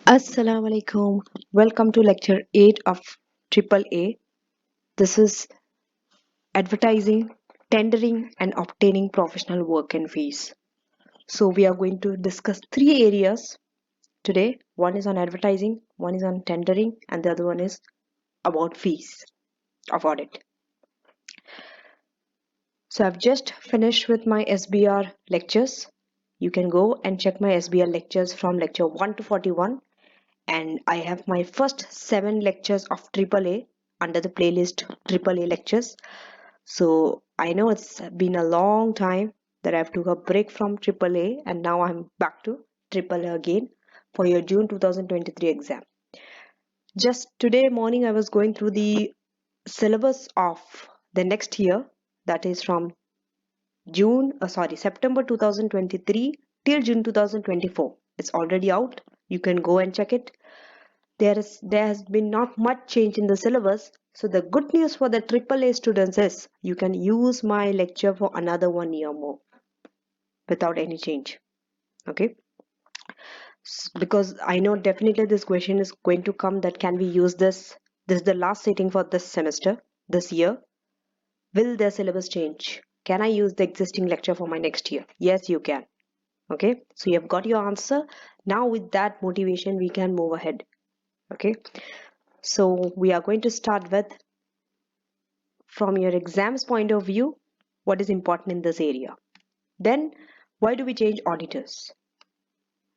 Assalamu alaikum. Welcome to lecture 8 of AAA. This is advertising, tendering and obtaining professional work and fees. So we are going to discuss three areas today. One is on advertising, one is on tendering and the other one is about fees of audit. So I've just finished with my SBR lectures. You can go and check my SBR lectures from lecture 1 to 41. And I have my first 7 lectures of AAA under the playlist AAA lectures. So I know it's been a long time that I've took a break from AAA and now I'm back to AAA again for your June 2023 exam. Just today morning I was going through the syllabus of the next year, that is from September 2023 till June 2024. It's already out. You can go and check it. There has been not much change in the syllabus. So the good news for the AAA students is you can use my lecture for another 1 year more without any change. Okay. Because I know definitely this question is going to come, that can we use this? This is the last sitting for this semester, this year. Will the syllabus change? Can I use the existing lecture for my next year? Yes, you can. Okay. So you have got your answer. Now with that motivation, we can move ahead. Okay. So we are going to start with, from your exams point of view, what is important in this area. Then, why do we change auditors?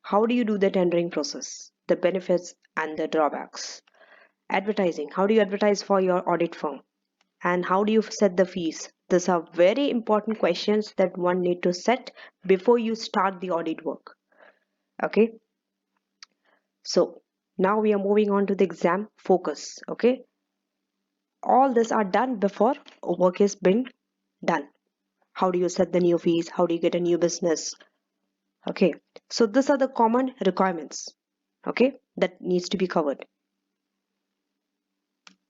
How do you do the tendering process? The benefits and the drawbacks. Advertising. How do you advertise for your audit firm? And how do you set the fees? These are very important questions that one need to set before you start the audit work. Okay. So now we are moving on to the exam focus. Okay. All this are done before work is been done. How do you set the new fees? How do you get a new business? Okay, so these are the common requirements, okay, that needs to be covered.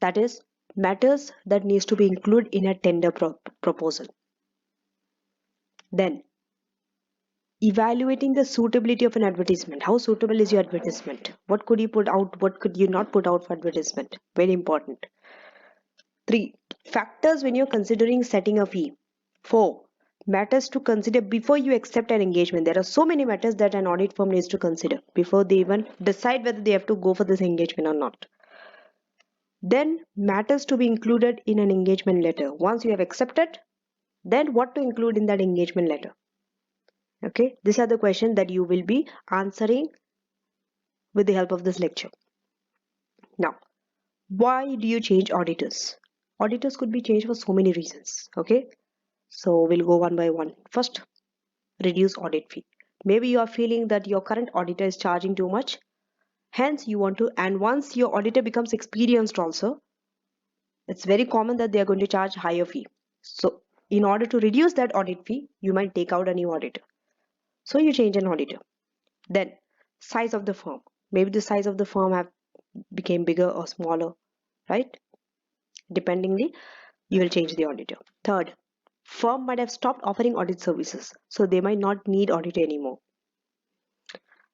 That is, matters that needs to be included in a tender proposal. Then, evaluating the suitability of an advertisement. How suitable is your advertisement? What could you put out? What could you not put out for advertisement? Very important. 3. Factors when you're considering setting a fee. 4. Matters to consider before you accept an engagement. There are so many matters that an audit firm needs to consider before they even decide whether they have to go for this engagement or not. Then matters to be included in an engagement letter. Once you have accepted, then what to include in that engagement letter. Okay, these are the questions that you will be answering with the help of this lecture. Now, why do you change auditors? Auditors could be changed for so many reasons. Okay, so we'll go one by one. First, reduce audit fee. Maybe you are feeling that your current auditor is charging too much. Hence, you want to, and once your auditor becomes experienced also, it's very common that they are going to charge higher fee. So, in order to reduce that audit fee, you might take out a new auditor. So, you change an auditor. Then, size of the firm. Maybe the size of the firm have became bigger or smaller, right? Dependingly, you will change the auditor. Third, firm might have stopped offering audit services, so they might not need audit anymore.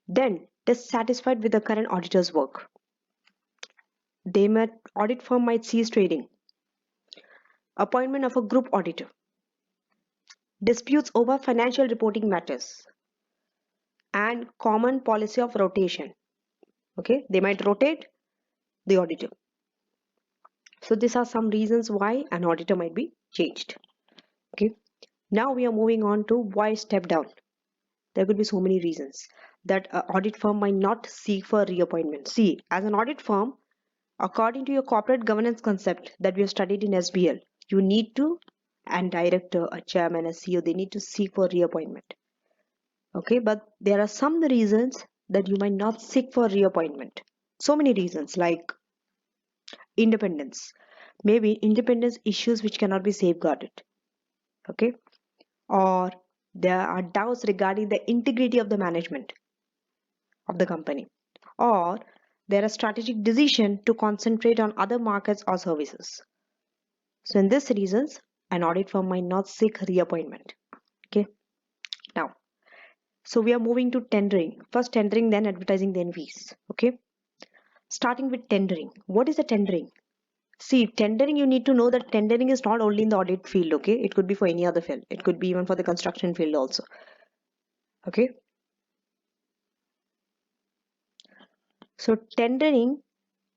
Then, dissatisfied with the current auditor's work. Audit firm might cease trading. Appointment of a group auditor. Disputes over financial reporting matters. And common policy of rotation. Okay, they might rotate the auditor. So these are some reasons why an auditor might be changed. Okay, now we are moving on to why step down. There could be so many reasons that an audit firm might not seek for reappointment. See, as an audit firm, according to your corporate governance concept that we have studied in SBL, you need to, and director, a chairman, a CEO, they need to seek for reappointment. Okay, but there are some reasons that you might not seek for reappointment. So many reasons, like independence. Maybe independence issues which cannot be safeguarded. Okay, or there are doubts regarding the integrity of the management of the company, or there are strategic decision to concentrate on other markets or services. So in these reasons, an audit firm might not seek reappointment. Okay, now, so we are moving to tendering. First tendering, then advertising, then fees. Okay, starting with tendering. What is the tendering? See, tendering, you need to know that tendering is not only in the audit field, okay? It could be for any other field. It could be even for the construction field also. Okay. So tendering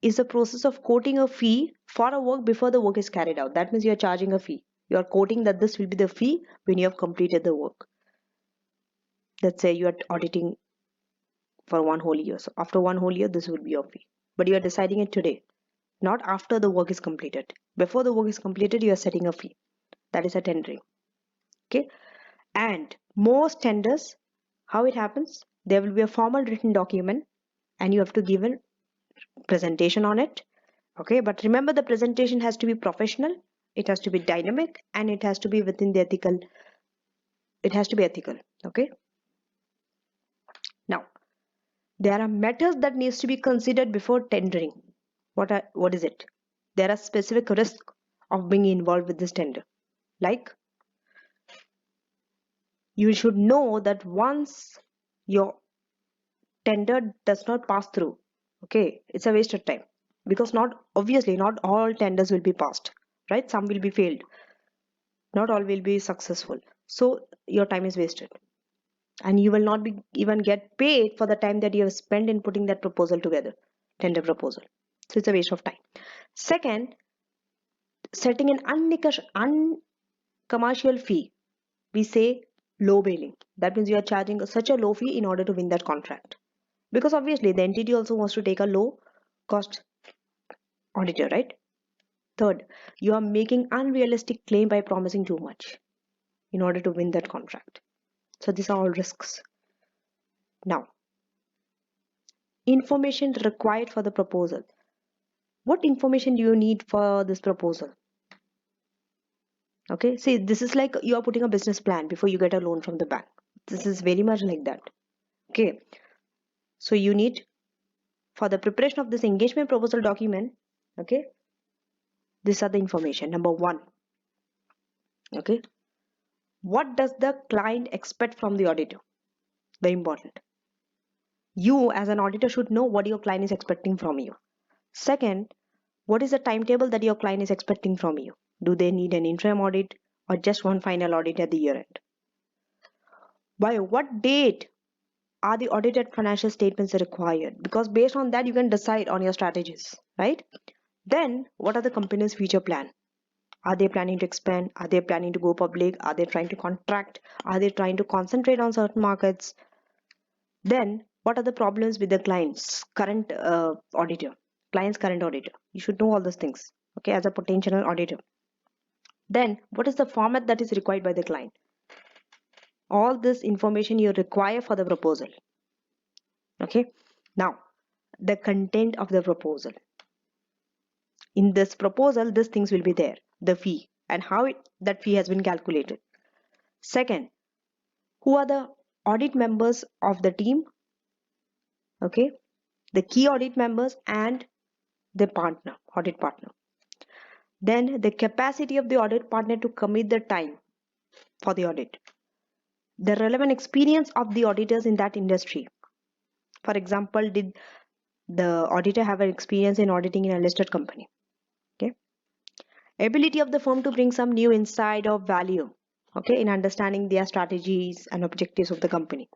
is the process of quoting a fee for a work before the work is carried out. That means you are charging a fee. You are quoting that this will be the fee when you have completed the work. Let's say you are auditing for 1 whole year. So after 1 whole year, this will be your fee. But you are deciding it today, not after the work is completed. Before the work is completed, you are setting a fee. That is a tendering. Okay. And most tenders, how it happens, there will be a formal written document and you have to give a presentation on it. Okay, but remember, the presentation has to be professional, it has to be dynamic, and it has to be within the ethical, it has to be ethical. Okay, now there are matters that needs to be considered before tendering. What is it? There are specific risks of being involved with this tender. Like, you should know that once your tender does not pass through, okay, it's a waste of time, because not obviously not all tenders will be passed, right? Some will be failed, not all will be successful, so your time is wasted and you will not be even get paid for the time that you have spent in putting that proposal together, tender proposal. So it's a waste of time. Second, setting an uncommercial fee. We say low bailing. That means you are charging such a low fee in order to win that contract, because obviously the entity also wants to take a low cost auditor, right? Third, you are making unrealistic claim by promising too much in order to win that contract. So these are all risks. Now, information required for the proposal. What information do you need for this proposal? Okay, see, this is like you are putting a business plan before you get a loan from the bank. This is very much like that. Okay, so you need, for the preparation of this engagement proposal document, okay, these are the information. Number one, okay, what does the client expect from the auditor? Very important. You as an auditor should know what your client is expecting from you. Second, what is the timetable that your client is expecting from you? Do they need an interim audit or just one final audit at the year end? By what date are the audited financial statements required? Because based on that, you can decide on your strategies, right? Then, what are the company's future plan? Are they planning to expand? Are they planning to go public? Are they trying to contract? Are they trying to concentrate on certain markets? Then, what are the problems with the client's current auditor? Client's current auditor. You should know all those things, okay, as a potential auditor. Then, what is the format that is required by the client? All this information you require for the proposal. Okay. Now, the content of the proposal. In this proposal, these things will be there. The fee and how that fee has been calculated. Second, who are the audit members of the team? Okay. The key audit members and the partner, audit partner. Then the capacity of the audit partner to commit the time for the audit. The relevant experience of the auditors in that industry. For example, did the auditor have an experience in auditing in a listed company? Okay. Ability of the firm to bring some new insight or value, okay, in understanding their strategies and objectives of the company.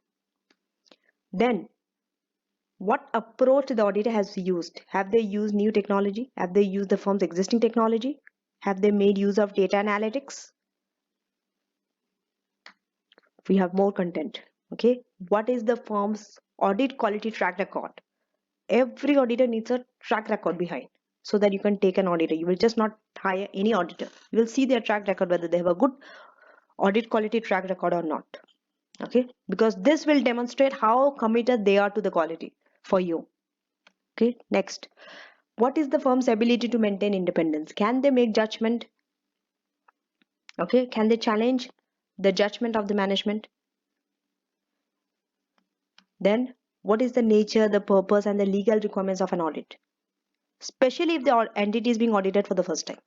Then, what approach the auditor has used? Have they used new technology? Have they used the firm's existing technology? Have they made use of data analytics? We have more content. Okay, what is the firm's audit quality track record? Every auditor needs a track record behind, so that you can take an auditor. You will just not hire any auditor. You will see their track record, whether they have a good audit quality track record or not. Okay, because this will demonstrate how committed they are to the quality for you. Okay, next, what is the firm's ability to maintain independence? Can they make judgment? Okay, can they challenge the judgment of the management? Then, what is the nature, the purpose, and the legal requirements of an audit? Especially if the entity is being audited for the first time,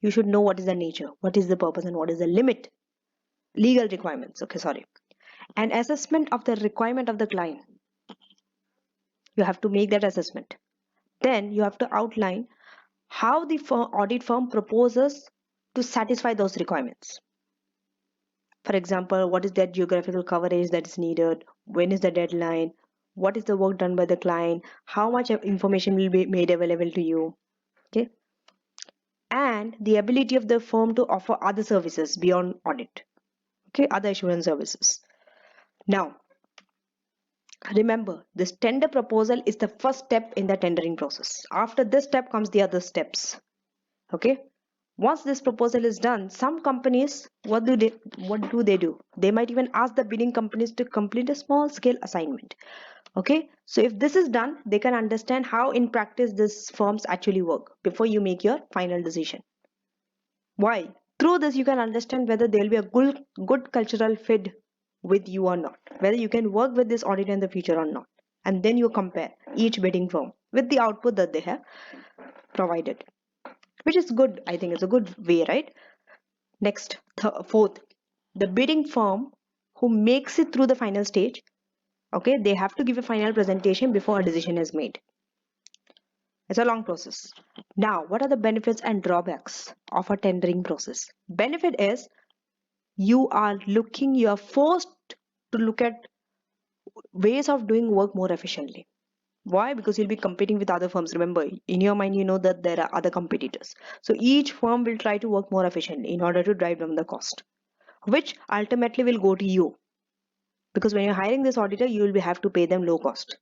you should know what is the nature, what is the purpose, and what is the limit, legal requirements. Okay, sorry. An assessment of the requirement of the client. You have to make that assessment. Then you have to outline how the audit firm proposes to satisfy those requirements. For example, what is that geographical coverage that is needed? When is the deadline? What is the work done by the client? How much information will be made available to you? Okay. And the ability of the firm to offer other services beyond audit. Okay, other assurance services. Now, remember, this tender proposal is the first step in the tendering process. After this step comes the other steps. Okay. Once this proposal is done, some companies, what do they do? They might even ask the bidding companies to complete a small scale assignment. Okay, so if this is done, they can understand how in practice these firms actually work before you make your final decision. Why? Through this, you can understand whether there will be a good cultural fit with you or not, whether you can work with this auditor in the future or not. And then you compare each bidding firm with the output that they have provided, which is good. I think it's a good way, right? Next, fourth, the bidding firm who makes it through the final stage, okay, they have to give a final presentation before a decision is made. It's a long process. Now, what are the benefits and drawbacks of a tendering process? Benefit is you are forced to look at ways of doing work more efficiently. Why? Because you'll be competing with other firms. Remember, in your mind, you know that there are other competitors. So each firm will try to work more efficiently in order to drive down the cost, which ultimately will go to you. Because when you're hiring this auditor, you will have to pay them low cost.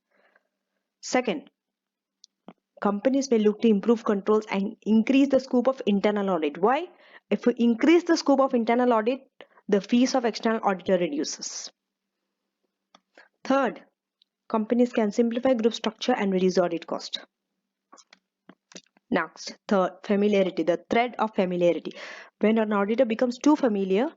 Second, companies may look to improve controls and increase the scope of internal audit. Why? If we increase the scope of internal audit, the fees of external auditor reduces. Third, companies can simplify group structure and reduce audit cost. Next, third, familiarity, the thread of familiarity. When an auditor becomes too familiar,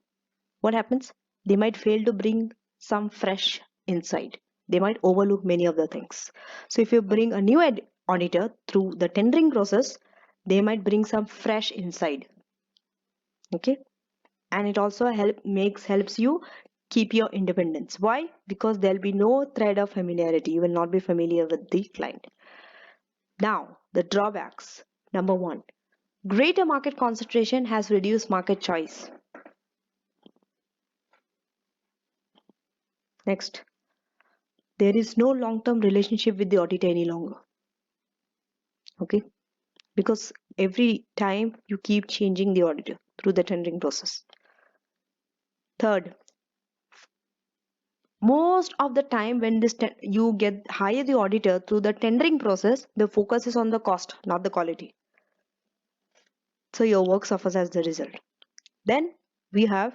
what happens? They might fail to bring some fresh insight. They might overlook many of the things. So if you bring a new auditor through the tendering process, they might bring some fresh insight. Okay, and it also helps you keep your independence. Why? Because there'll be no thread of familiarity. You will not be familiar with the client. Now, the drawbacks. Number one, greater market concentration has reduced market choice. Next, there is no long-term relationship with the auditor any longer. Okay, because every time you keep changing the auditor through the tendering process. Third, most of the time when you get hire the auditor through the tendering process, the focus is on the cost, not the quality. So your work suffers as the result. Then we have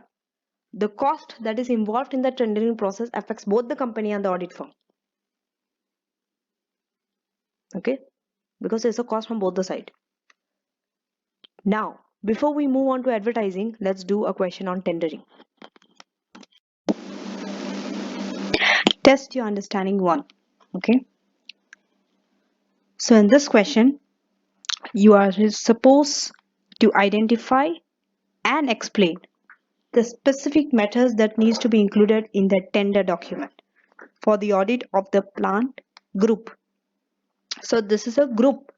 the cost that is involved in the tendering process affects both the company and the audit firm. Okay, because there's a cost from both the side. Now, before we move on to advertising, let's do a question on tendering. Test your understanding one. Okay. So in this question, you are supposed to identify and explain the specific matters that needs to be included in the tender document for the audit of the plant group. So this is a group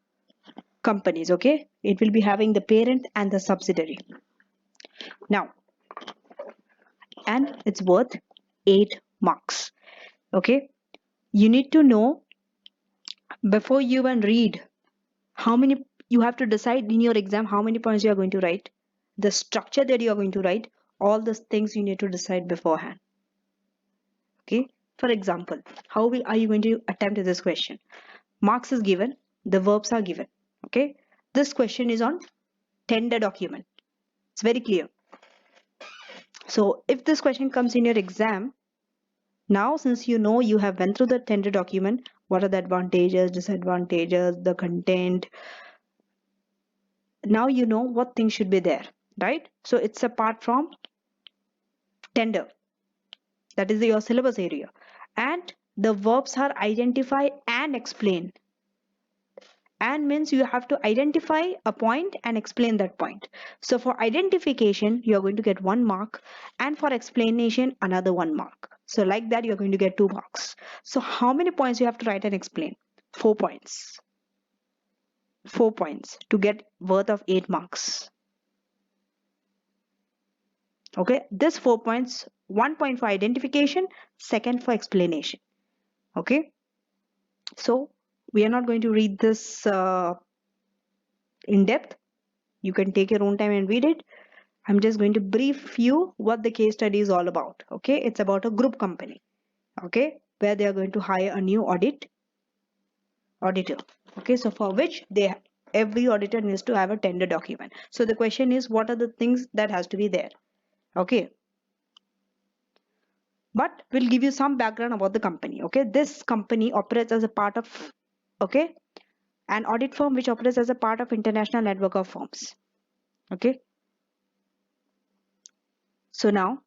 companies, okay? It will be having the parent and the subsidiary. Now, and it's worth 8 marks. Okay, you need to know before you even read how many you have to decide in your exam how many points you are going to write, the structure that you are going to write, all those things you need to decide beforehand. Okay, for example, how are you going to attempt this question? Marks is given, the verbs are given. Okay, this question is on tender document. It's very clear. So if this question comes in your exam, now since you know you have went through the tender document, what are the advantages, disadvantages, the content, now you know what things should be there, right? So it's apart from tender, that is your syllabus area, and the verbs are identify and explain. And means you have to identify a point and explain that point. So for identification, you are going to get 1 mark, and for explanation, another 1 mark. So like that, you're going to get 2 marks. So how many points you have to write and explain? 4 points. 4 points to get worth of 8 marks. Okay, this 4 points, 1 point for identification, second for explanation. Okay, so we are not going to read this in depth. You can take your own time and read it. I'm just going to brief you what the case study is all about. Okay, it's about a group company. Okay, where they are going to hire a new auditor. Okay, so for which every auditor needs to have a tender document. So the question is, what are the things that has to be there? Okay, but we'll give you some background about the company. Okay, this company operates as a part of, okay, an audit firm which operates as a part of international network of firms. Okay, so now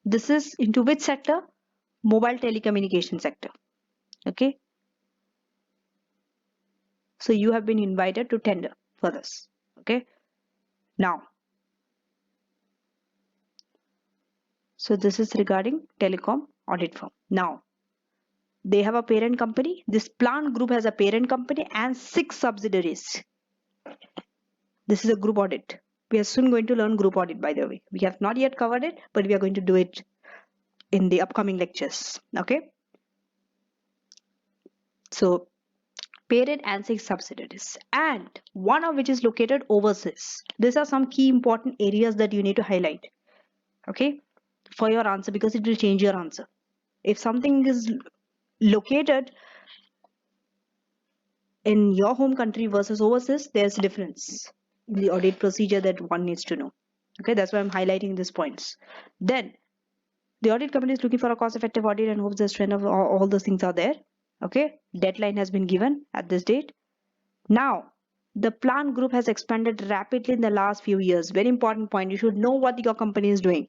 this is into which sector? Mobile telecommunication sector. Okay, so you have been invited to tender for this. Okay, now, so this is regarding telecom audit firm. Now they have a parent company. This plant group has a parent company and 6 subsidiaries. This is a group audit. We are soon going to learn group audit, by the way. We have not yet covered it, but we are going to do it in the upcoming lectures. Okay, so parent and 6 subsidiaries, and one of which is located overseas. These are some key important areas that you need to highlight, okay, for your answer, because it will change your answer. If something is located in your home country versus overseas, there's a difference in the audit procedure that one needs to know. Okay, that's why I'm highlighting these points. Then the audit company is looking for a cost-effective audit and hopes the strength of all those things are there. Okay, deadline has been given at this date. Now, the plant group has expanded rapidly in the last few years. Very important point. You should know what your company is doing.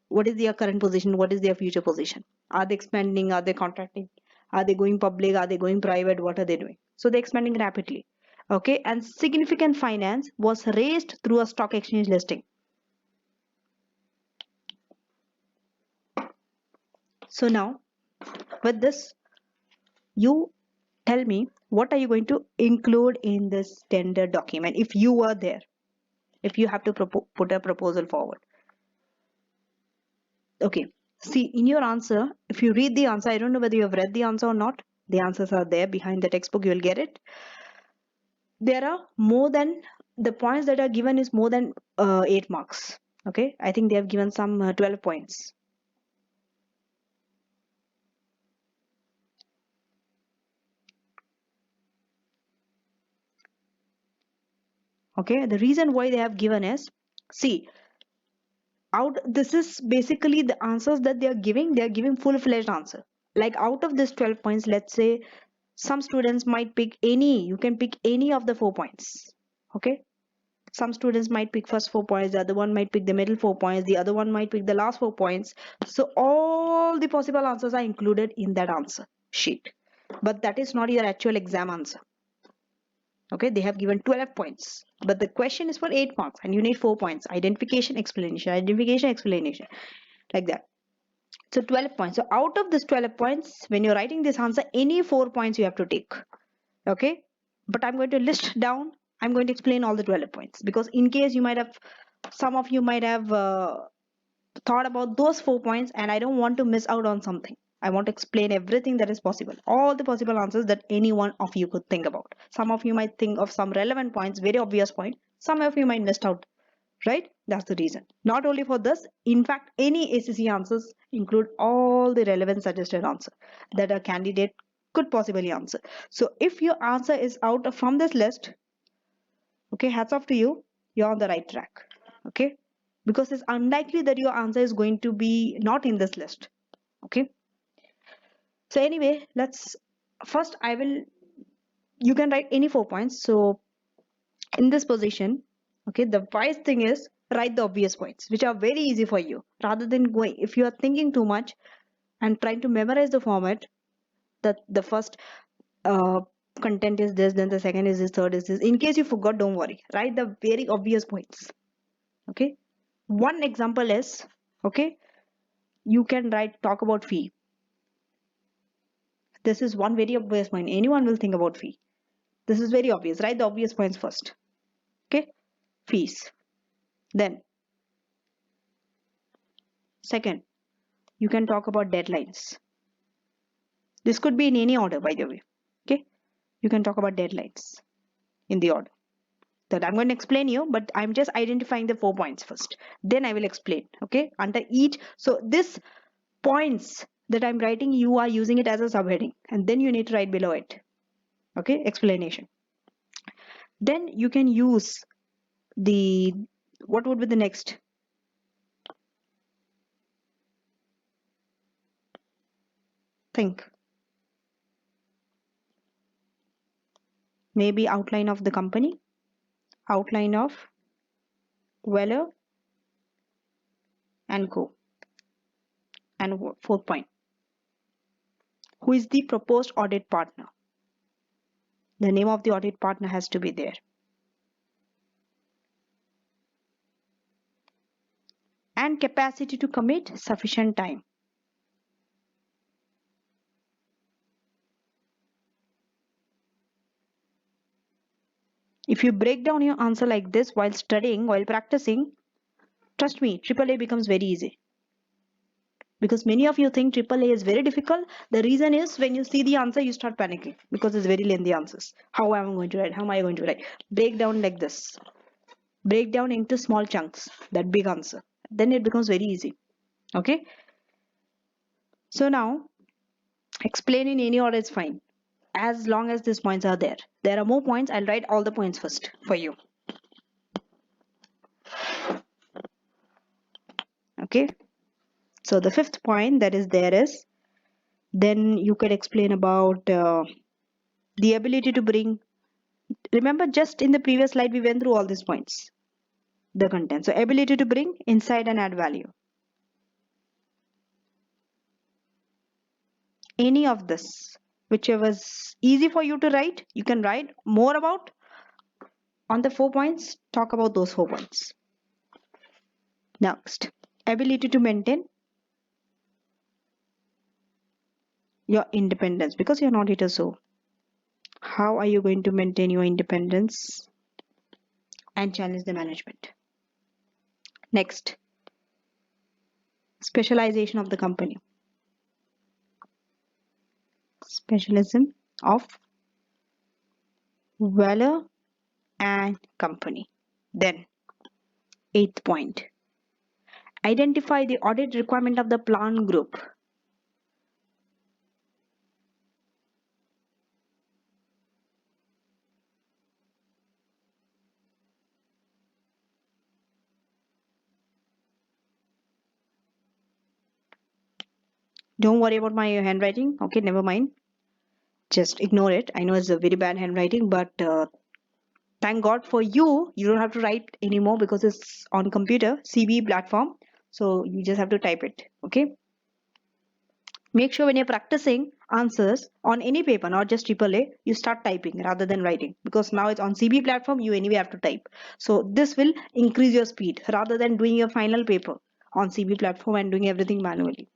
What is their current position? What is their future position? Are they expanding? Are they contracting? Are they going public? Are they going private? What are they doing? So they're expanding rapidly. Okay, and significant finance was raised through a stock exchange listing. So now, with this, you tell me, what are you going to include in this tender document if you were there, if you have to put a proposal forward? Okay, see, in your answer, if you read the answer, I don't know whether you have read the answer or not. The answers are there behind the textbook. You will get it. There are more than, the points that are given is more than 8 marks. Okay, I think they have given some 12 points. Okay, the reason why they have given is, see, this is basically the answers that they are giving full-fledged answer. Like out of this 12 points, let's say some students might pick any, you can pick any of the 4 points. Okay, some students might pick first 4 points, the other one might pick the middle 4 points, the other one might pick the last 4 points. So all the possible answers are included in that answer sheet, but that is not your actual exam answer. Okay, they have given 12 points, but the question is for 8 marks and you need 4 points. Identification, explanation, like that. So 12 points. So out of this 12 points, when you're writing this answer, any 4 points you have to take. Okay, but I'm going to list down, I'm going to explain all the 12 points, because in case you might have, some of you might have thought about those 4 points, and I don't want to miss out on something. I want to explain everything that is possible, all the possible answers that any one of you could think about. Some of you might think of some relevant points, very obvious point. Some of you might missed out, right? That's the reason. Not only for this, in fact, any ACC answers include all the relevant suggested answer that a candidate could possibly answer. So if your answer is out from this list, okay, hats off to you, you're on the right track. Okay, because it's unlikely that your answer is going to be not in this list. Okay, so anyway, let's first, I will, you can write any 4 points. So in this position, okay, the wise thing is write the obvious points which are very easy for you, rather than going, if you are thinking too much and trying to memorize the format, that the first uh, content is this, then the second is this, third is this. In case you forgot, don't worry, write the very obvious points. Okay, one example is, okay, you can write, talk about fee. This is one very obvious point. Anyone will think about fee. This is very obvious. Write the obvious points first. Okay, fees. Then, second, you can talk about deadlines. This could be in any order, by the way. Okay, you can talk about deadlines in the order that I'm going to explain you, but I'm just identifying the 4 points first. Then I will explain. Okay, under each. So this points that I'm writing, you are using it as a subheading, and then you need to write below it. Okay, explanation. Then you can use the, what would be the next? Think. Maybe outline of the company, outline of Weller and Co. And fourth point, who is the proposed audit partner? The name of the audit partner has to be there. And capacity to commit sufficient time. If you break down your answer like this while studying, while practicing, trust me, AAA becomes very easy. Because many of you think AAA is very difficult. The reason is when you see the answer, you start panicking because it's very lengthy answers. How am I going to write? How am I going to write? Break down like this. Break down into small chunks, that big answer. Then it becomes very easy. Okay. So now, explain in any order is fine. As long as these points are there. There are more points. I'll write all the points first for you. Okay. So the fifth point that is there is, then you could explain about the ability to bring. Remember, just in the previous slide, we went through all these points. The content. So ability to bring insight and add value. Any of this, whichever is easy for you to write, you can write more about. On the 4 points, talk about those 4 points. Next, ability to maintain your independence, because you're not auditor. So how are you going to maintain your independence and challenge the management? Next, specialization of the company. Specialism of Weller and company. Then, 8th point, identify the audit requirement of the plant group. Don't worry about my handwriting. Okay, never mind. Just ignore it. I know it's a very bad handwriting, but thank God for you. You don't have to write anymore because it's on computer, CB platform. So you just have to type it. Okay. Make sure when you're practicing answers on any paper, not just AAA, you start typing rather than writing, because now it's on CB platform. You anyway have to type. So this will increase your speed rather than doing your final paper on CB platform and doing everything manually.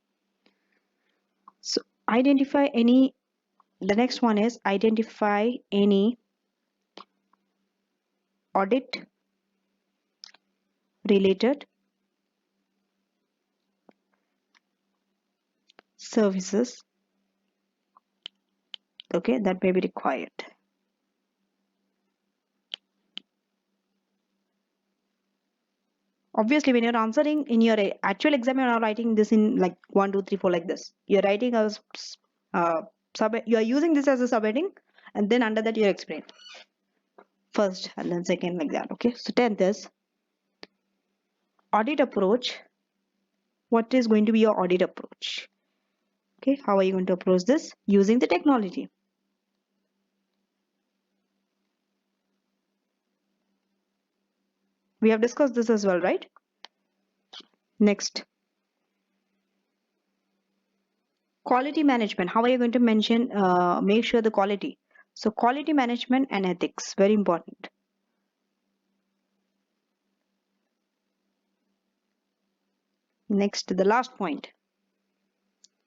So identify any. The next one is identify any audit related services, okay, that may be required. Obviously, when you're answering in your actual exam, you're not writing this in like 1, 2, 3, 4 like this. You're writing as you are using this as a subheading, and then under that you explain first and then second, like that. Okay. So 10th is audit approach. What is going to be your audit approach? Okay. How are you going to approach this? Using the technology. We have discussed this as well, right? Next, quality management. How are you going to mention, make sure the quality? So quality management and ethics, very important. Next, the last point,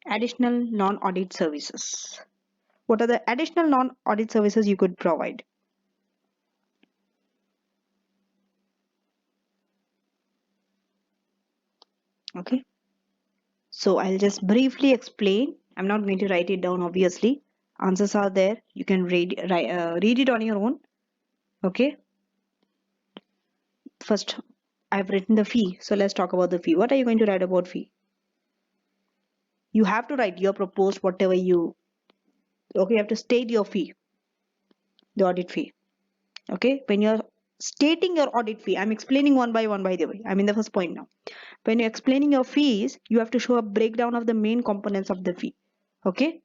additional non-audit services. What are the additional non-audit services you could provide? Okay, so I'll just briefly explain. I'm not going to write it down, obviously. Answers are there. You can read it on your own. Okay, first I've written the fee. So let's talk about the fee. What are you going to write about fee? You have to write your proposed whatever you, okay, you have to state your fee, the audit fee. Okay, when you're stating your audit fee, I'm explaining one by one, by the way. I'm in the first point now. When you're explaining your fees, you have to show a breakdown of the main components of the fee. Okay,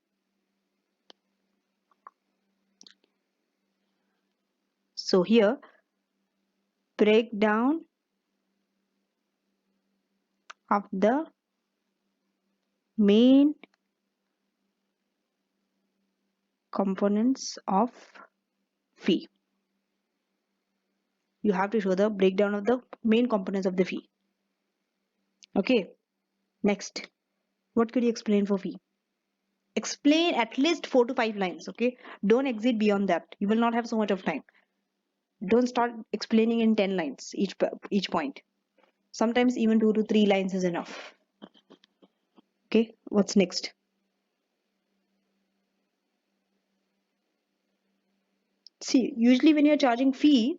so here, breakdown of the main components of fee. You have to show the breakdown of the main components of the fee. Okay, next, what could you explain for fee? Explain at least 4 to 5 lines. Okay, don't exceed beyond that. You will not have so much of time. Don't start explaining in 10 lines each point. Sometimes even 2 to 3 lines is enough. Okay, what's next? See, usually when you're charging fee,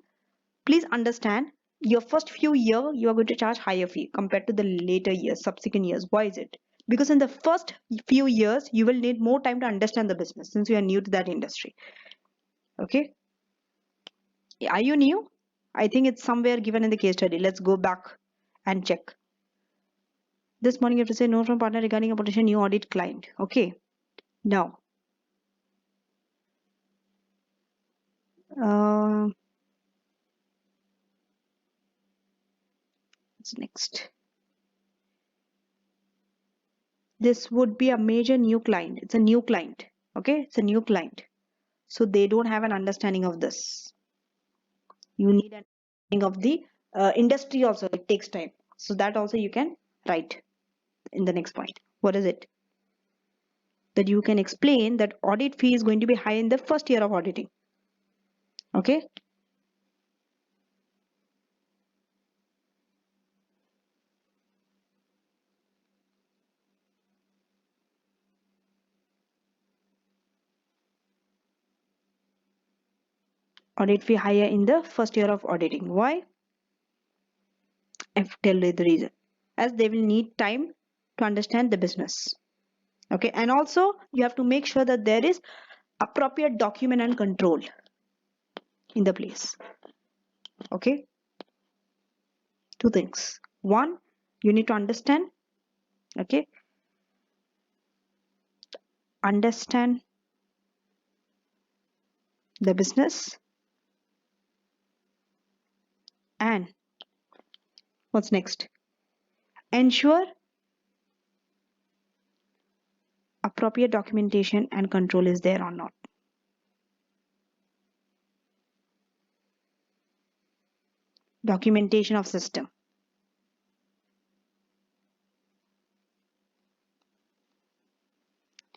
please understand your first few years you are going to charge higher fee compared to the later years, subsequent years. Why is it? Because in the first few years you will need more time to understand the business since you are new to that industry. Okay, are you new? I think it's somewhere given in the case study. Let's go back and check. This morning you have to say no from partner regarding a potential new audit client. Okay, now what's next? This would be a major new client. It's a new client. Okay, it's a new client, so they don't have an understanding of this. You need an understanding of the industry also. It takes time, so that also you can write in the next point. What is it? That you can explain that audit fee is going to be high in the first year of auditing. Okay, audit fee higher in the first year of auditing. Why? I've tell you the reason. As they will need time to understand the business. Okay, and also you have to make sure that there is appropriate document and control in the place. Okay, two things. One, you need to understand. Okay, understand the business, and what's next? Ensure appropriate documentation and control is there or not. Documentation of system.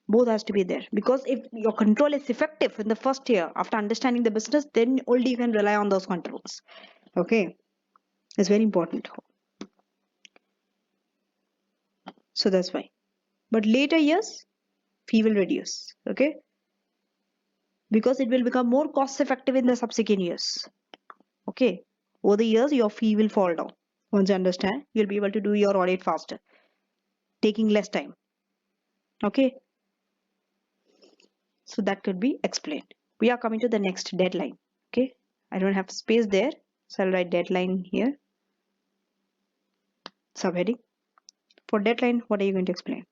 Both has to be there, because if your control is effective in the first year after understanding the business, then only you can rely on those controls. Okay, it's very important. So that's why. But later years, fee will reduce. Okay, because it will become more cost effective in the subsequent years. Okay, over the years your fee will fall down. Once you understand, you'll be able to do your audit faster, taking less time. Okay, so that could be explained. We are coming to the next, deadline. Okay, I don't have space there, so I'll write deadline here, subheading. For deadline, what are you going to explain?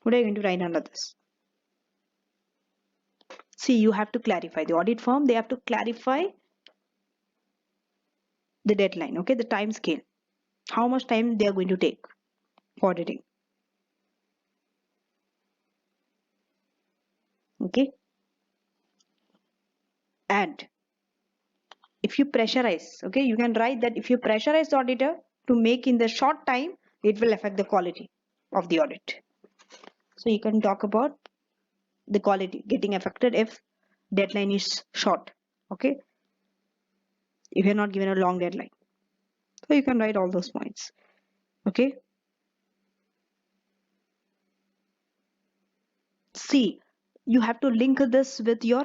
What are you going to write under this? See, you have to clarify. The audit firm, they have to clarify the deadline. Okay, the time scale, how much time they are going to take for auditing. Okay, and if you pressurize, okay, you can write that if you pressurize the auditor to make in the short time, it will affect the quality of the audit. So you can talk about the quality getting affected if deadline is short. Okay, if you're not given a long deadline, so you can write all those points. Okay, see, you have to link this with your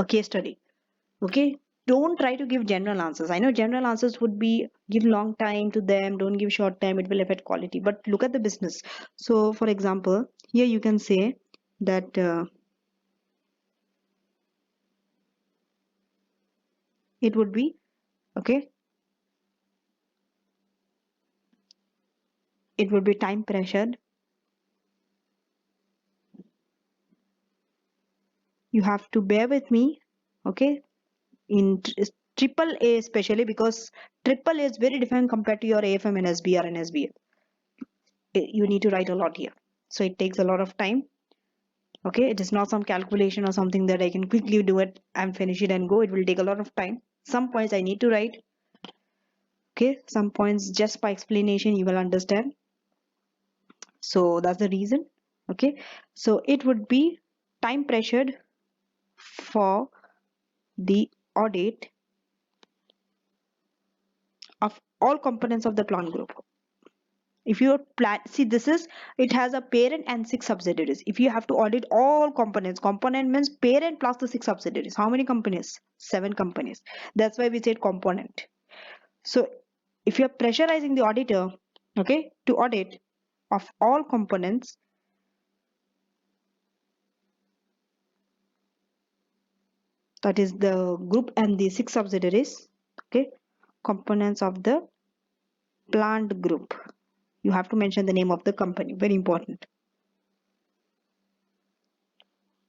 case study. Okay, don't try to give general answers. I know general answers would be give long time to them, don't give short time, it will affect quality, but look at the business. So for example, here you can say that it would be, okay, it would be time pressured. You have to bear with me. Okay, in triple A especially, because triple A is very different compared to your AFM and SBR and SBA. You need to write a lot here, so it takes a lot of time. Okay, it is not some calculation or something that I can quickly do it and finish it and go. It will take a lot of time. Some points I need to write. Okay, some points just by explanation you will understand. So that's the reason. Okay, so it would be time pressured for the audit of all components of the plant group. If you plan, see, this is, it has a parent and 6 subsidiaries. If you have to audit all components, component means parent plus the 6 subsidiaries. How many companies? 7 companies. That's why we said component. So if you're pressurizing the auditor, okay, to audit of all components, that is the group and the 6 subsidiaries, okay, components of the plant group. You have to mention the name of the company, very important.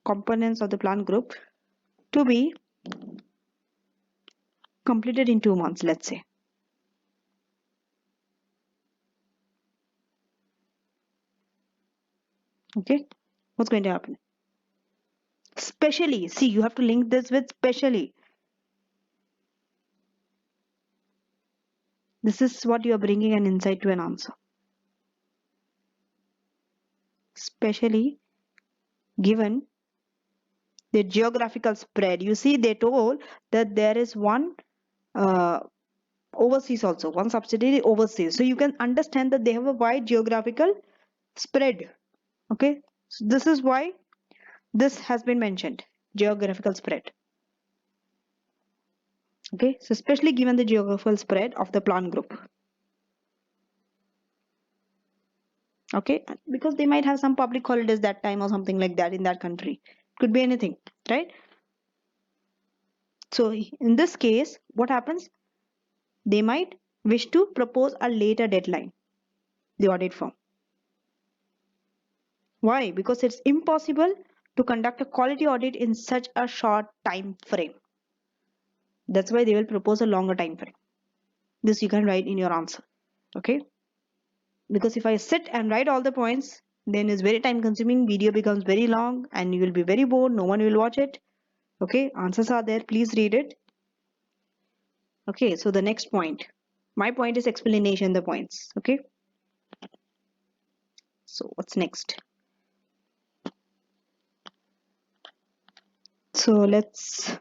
Components of the plant group to be completed in 2 months, let's say. Okay, what's going to happen? Specially, see, you have to link this with specially. This is what you are bringing an insight to an answer. Specially given the geographical spread. You see, they told that there is one uh, overseas also, one subsidiary overseas. So you can understand that they have a wide geographical spread. Okay, so this is why this has been mentioned, geographical spread. Okay, so especially given the geographical spread of the plant group. Okay, because they might have some public holidays that time or something like that in that country. Could be anything, right? So in this case, what happens? They might wish to propose a later deadline, the audit firm. Why? Because it's impossible to conduct a quality audit in such a short time frame. That's why they will propose a longer time frame. This you can write in your answer. Okay, because if I sit and write all the points, then it's very time consuming, video becomes very long and you will be very bored, no one will watch it. Okay, answers are there, please read it. Okay, so the next point, my point is explanation, the points. Okay, so what's next? So let's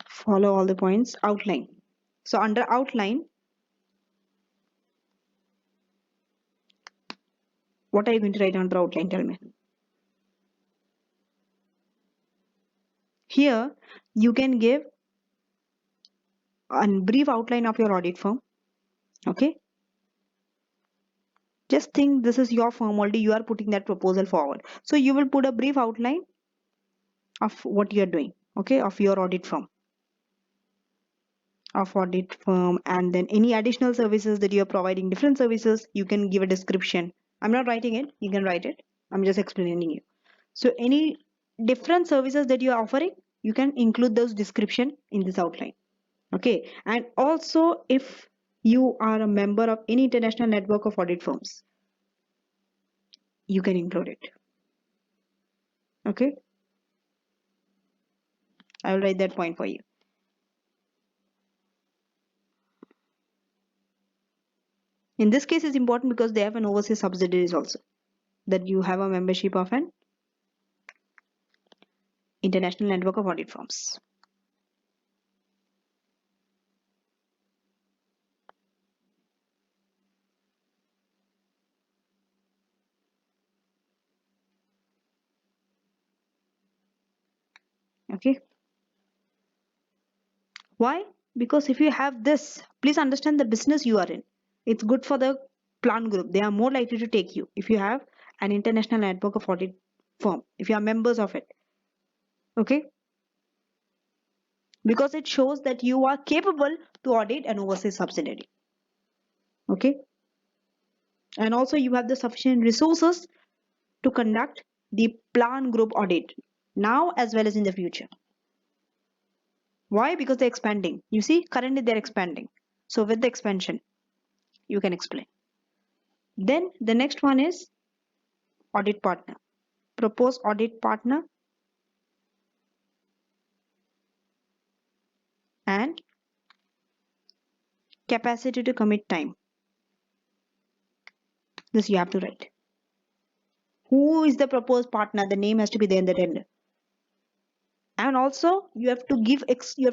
follow all the points. Outline. So under outline, what are you going to write under outline? Tell me. Here you can give a brief outline of your audit firm. Okay, just think this is your firm already, you are putting that proposal forward, so you will put a brief outline of what you are doing, okay, of your audit firm, and then any additional services that you are providing, different services, you can give a description. I'm not writing it, you can write it, I'm just explaining you. So any different services that you are offering, you can include those description in this outline. Okay, and also if you are a member of any international network of audit firms, you can include it. Okay, I will write that point for you. In this case, it's important because they have an overseas subsidiaries also. that you have a membership of an international network of audit firms. Okay. Why? Because if you have this, please understand the business you are in. It's good for the plant group. They are more likely to take you if you have an international network of audit firm, if you are members of it. Okay. Because it shows that you are capable to audit an overseas subsidiary. Okay. And also you have the sufficient resources to conduct the plant group audit now as well as in the future. Why? Because they're expanding. You see, currently they're expanding. So with the expansion, you can explain. Then the next one is audit partner. Propose audit partner and capacity to commit time. This you have to write. Who is the proposed partner? The name has to be there in the tender. And also you have to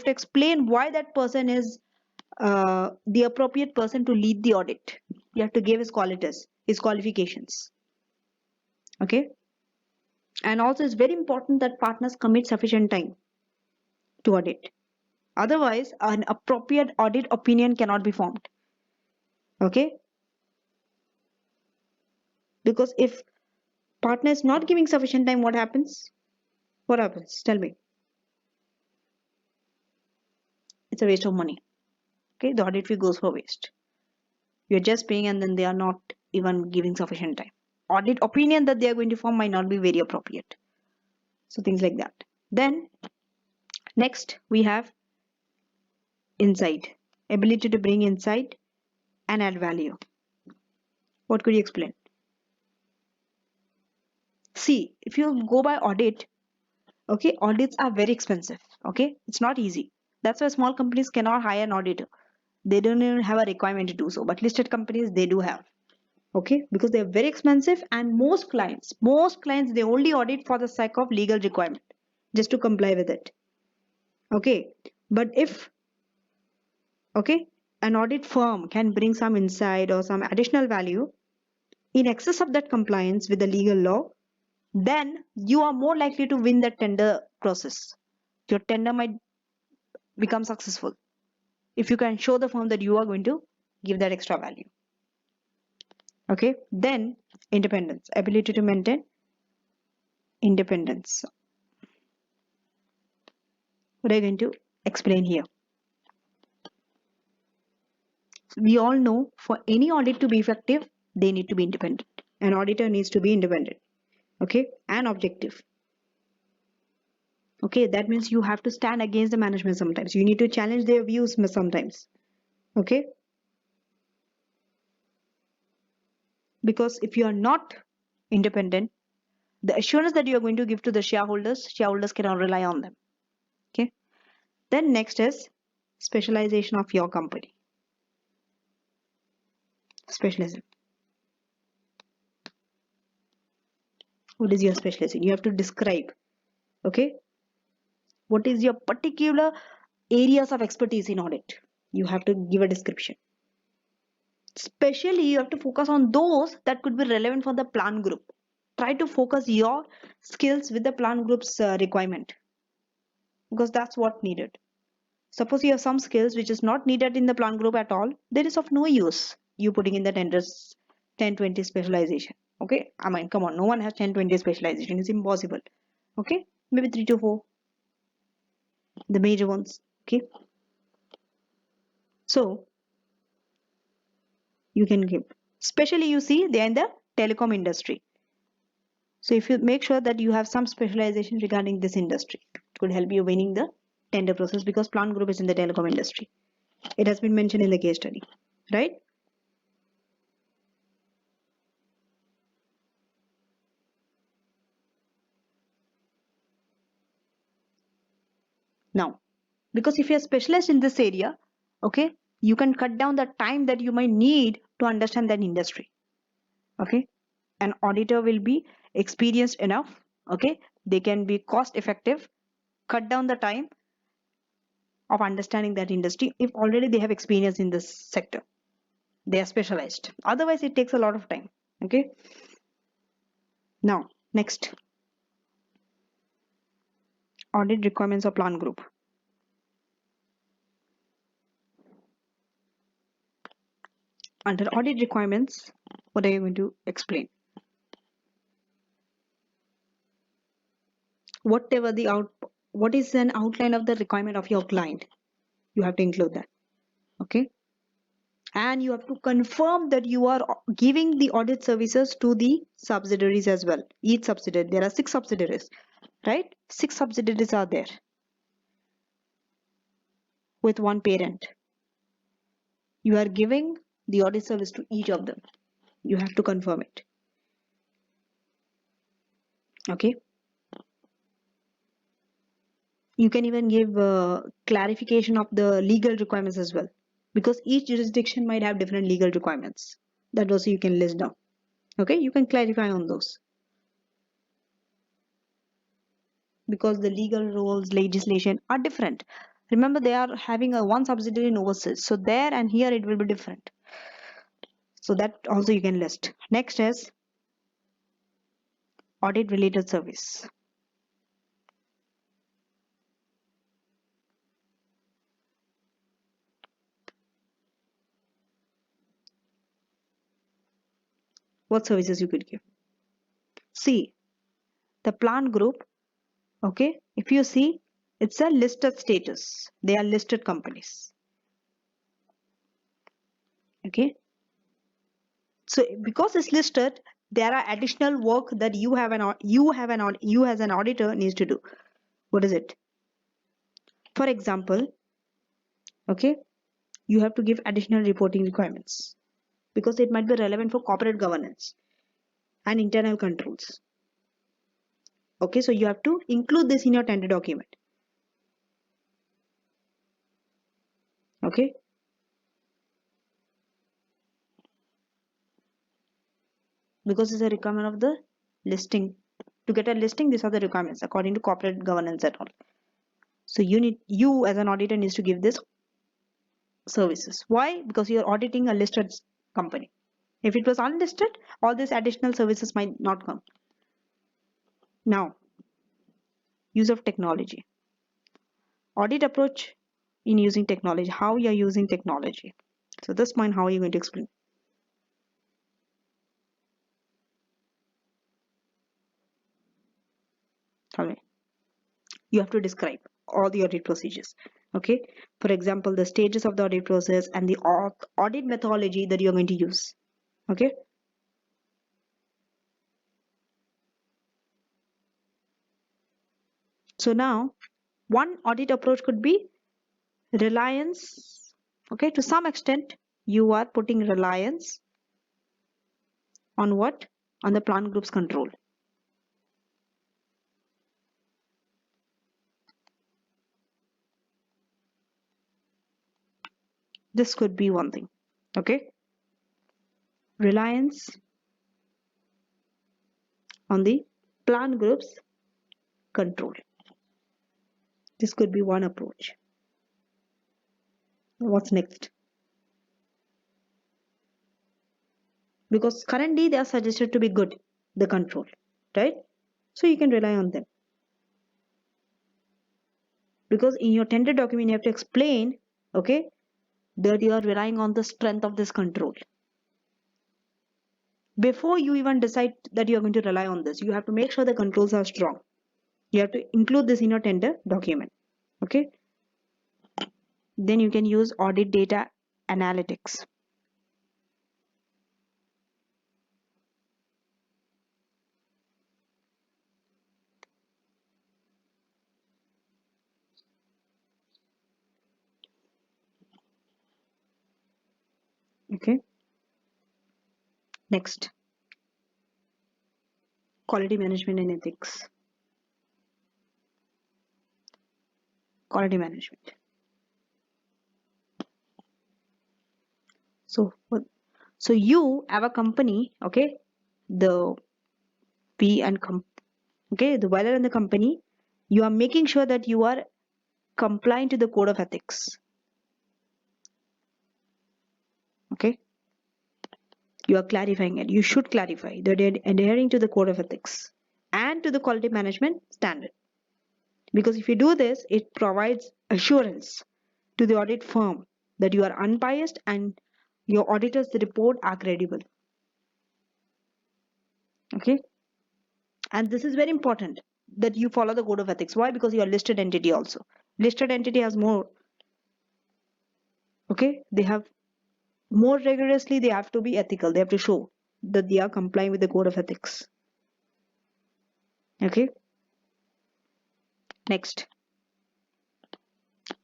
explain why that person is the appropriate person to lead the audit. You have to give his qualities, his qualifications. Okay. And also it's very important that partners commit sufficient time to audit. Otherwise, an appropriate audit opinion cannot be formed. Okay. Because if partner is not giving sufficient time, what happens? What happens? Tell me. It's a waste of money. Okay. The audit fee goes for waste. You're just paying and then they are not even giving sufficient time. Audit opinion that they are going to form might not be very appropriate. So things like that. Then next we have insight, ability to bring insight and add value. What could you explain? See, if you go by audit, okay, audits are very expensive. Okay, it's not easy. That's why small companies cannot hire an auditor. They don't even have a requirement to do so, but listed companies they do have. Okay, because they're very expensive, and most clients they only audit for the sake of legal requirement, just to comply with it. Okay, but if an audit firm can bring some insight or some additional value in excess of that compliance with the legal law, then you are more likely to win the tender process. Your tender might become successful if you can show the firm that you are going to give that extra value. Okay, then independence, ability to maintain independence. What are you going to explain here? We all know for any audit to be effective, they need to be independent. An auditor needs to be independent. Okay, and objective. Okay, that means you have to stand against the management sometimes. You need to challenge their views sometimes. Okay, because if you are not independent, the assurance that you are going to give to the shareholders cannot rely on them. Okay, then next is specialization of your company. Specialism. What is your specialization? You have to describe. Okay, what is your particular areas of expertise in audit? You have to give a description. Especially you have to focus on those that could be relevant for the plant group. Try to focus your skills with the plant group's requirement, because that's what needed. Suppose you have some skills which is not needed in the plant group at all, there is of no use you putting in the tenders 10-20 specialization. Okay, I mean, come on, no one has 10-20 specialization. It's impossible. Okay, maybe 3 to 4, the major ones. Okay, so you can give, especially you see they are in the telecom industry. So if you make sure that you have some specialization regarding this industry, it could help you winning the tender process, because plant group is in the telecom industry. It has been mentioned in the case study, right? Now, because if you are specialized in this area, okay, you can cut down the time that you might need to understand that industry. Okay, An auditor will be experienced enough, okay? They can be cost effective, cut down the time of understanding that industry if already they have experience in this sector. They are specialized. Otherwise, it takes a lot of time, okay? Now, next, audit requirements of plant group. Under audit requirements, what are you going to explain? Whatever the what is an outline of the requirement of your client? You have to include that, okay? And you have to confirm that you are giving the audit services to the subsidiaries as well. Each subsidiary, there are 6 subsidiaries, right? 6 subsidiaries are there with one parent. You are giving the audit service to each of them. You have to confirm it, okay? You can even give clarification of the legal requirements as well, because each jurisdiction might have different legal requirements. That also you can list down, okay? You can clarify on those, because the legal rules, legislation are different. Remember, they are having a one subsidiary in overseas, so there and here it will be different. So that also you can list. Next is audit related service. What services you could give? See, the plant group, okay, if you see, it's a listed status. They are listed companies, okay? So because it's listed, there are additional work that you as an auditor needs to do. What is it? For example, okay, you have to give additional reporting requirements because it might be relevant for corporate governance and internal controls. Okay, so you have to include this in your tender document. Okay, because it's a requirement of the listing. To get a listing, these are the requirements according to corporate governance and all. So you as an auditor needs to give this services. Why? Because you're auditing a listed company. If it was unlisted, all these additional services might not come. Now, use of technology. Audit approach in using technology. How you're using technology. So this point, how are you going to explain? Tell me. You have to describe all the audit procedures. Okay. For example, the stages of the audit process and the audit methodology that you're going to use. Okay. So now, one audit approach could be reliance. Okay. To some extent, you are putting reliance on what? On the plant group's control. This could be one thing. Okay. Reliance on the plant group's control. This could be one approach. What's next? Because currently they are suggested to be good, the control, right? So you can rely on them. Because in your tender document, you have to explain, okay, that you are relying on the strength of this control. Before you even decide that you are going to rely on this, you have to make sure the controls are strong. You have to include this in your tender document, okay? Then you can use audit data analytics. Okay. Next, quality management and ethics. Quality management. So you have a company, okay? the P and the value in the company, you are making sure that you are compliant to the code of ethics. Okay, you are clarifying it. You should clarify that you're adhering to the code of ethics and to the quality management standard. Because if you do this, it provides assurance to the audit firm that you are unbiased and your auditor's report are credible. Okay, and this is very important that you follow the code of ethics. Why? Because you are listed entity also. Listed entity has more. Okay, they have more rigorously. They have to be ethical. They have to show that they are complying with the code of ethics. Okay, next,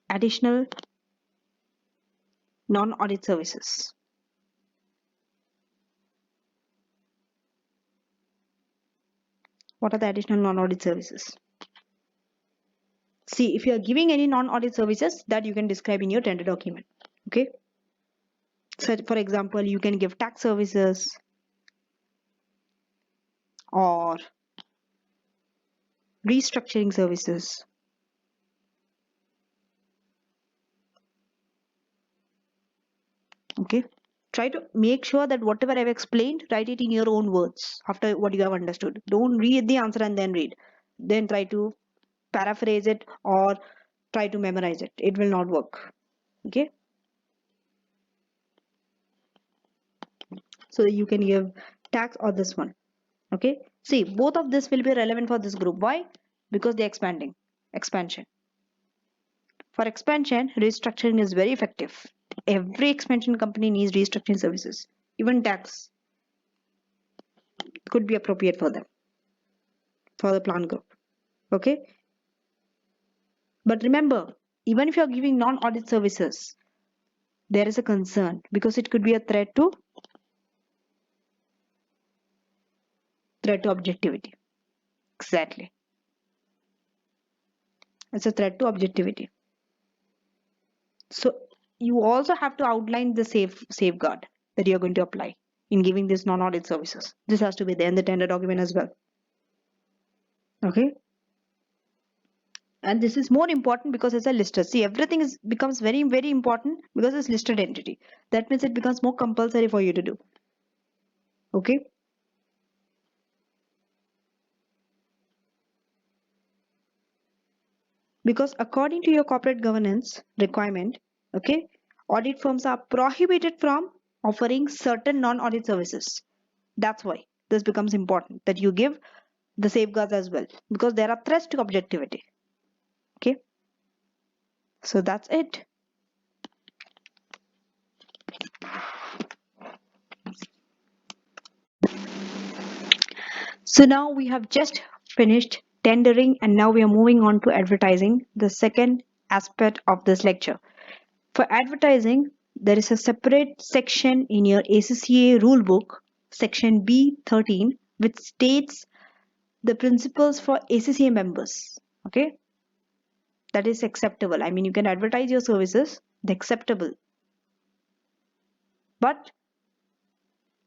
additional non-audit services. What are the additional non-audit services? See, if you are giving any non-audit services, that you can describe in your tender document. Okay, so for example, you can give tax services or restructuring services. Okay, try to make sure that whatever I've explained, write it in your own words after what you have understood. Don't read the answer and then read, then try to paraphrase it or try to memorize it. It will not work. Okay, so you can give tax or this one. Okay, see, both of this will be relevant for this group. Why? Because they're expanding. Expansion. For expansion, restructuring is very effective. Every expansion company needs restructuring services. Even tax could be appropriate for them, for the plant group. Okay, but remember, even if you're giving non-audit services, there is a concern because it could be a threat to objectivity. Exactly, it's a threat to objectivity. So you also have to outline the safeguard that you're going to apply in giving these non-audit services. This has to be there in the tender document as well. Okay, and this is more important because it's a listed. See, everything becomes very important because it's listed entity. That means it becomes more compulsory for you to do. Okay, because according to your corporate governance requirement, okay, audit firms are prohibited from offering certain non-audit services. That's why this becomes important that you give the safeguards as well, because there are threats to objectivity. Okay, so that's it. So now we have just finished tendering and now we are moving on to advertising, the second aspect of this lecture. For advertising, there is a separate section in your ACCA rulebook, section B13, which states the principles for ACCA members. Okay, that is acceptable. I mean, you can advertise your services, the acceptable, but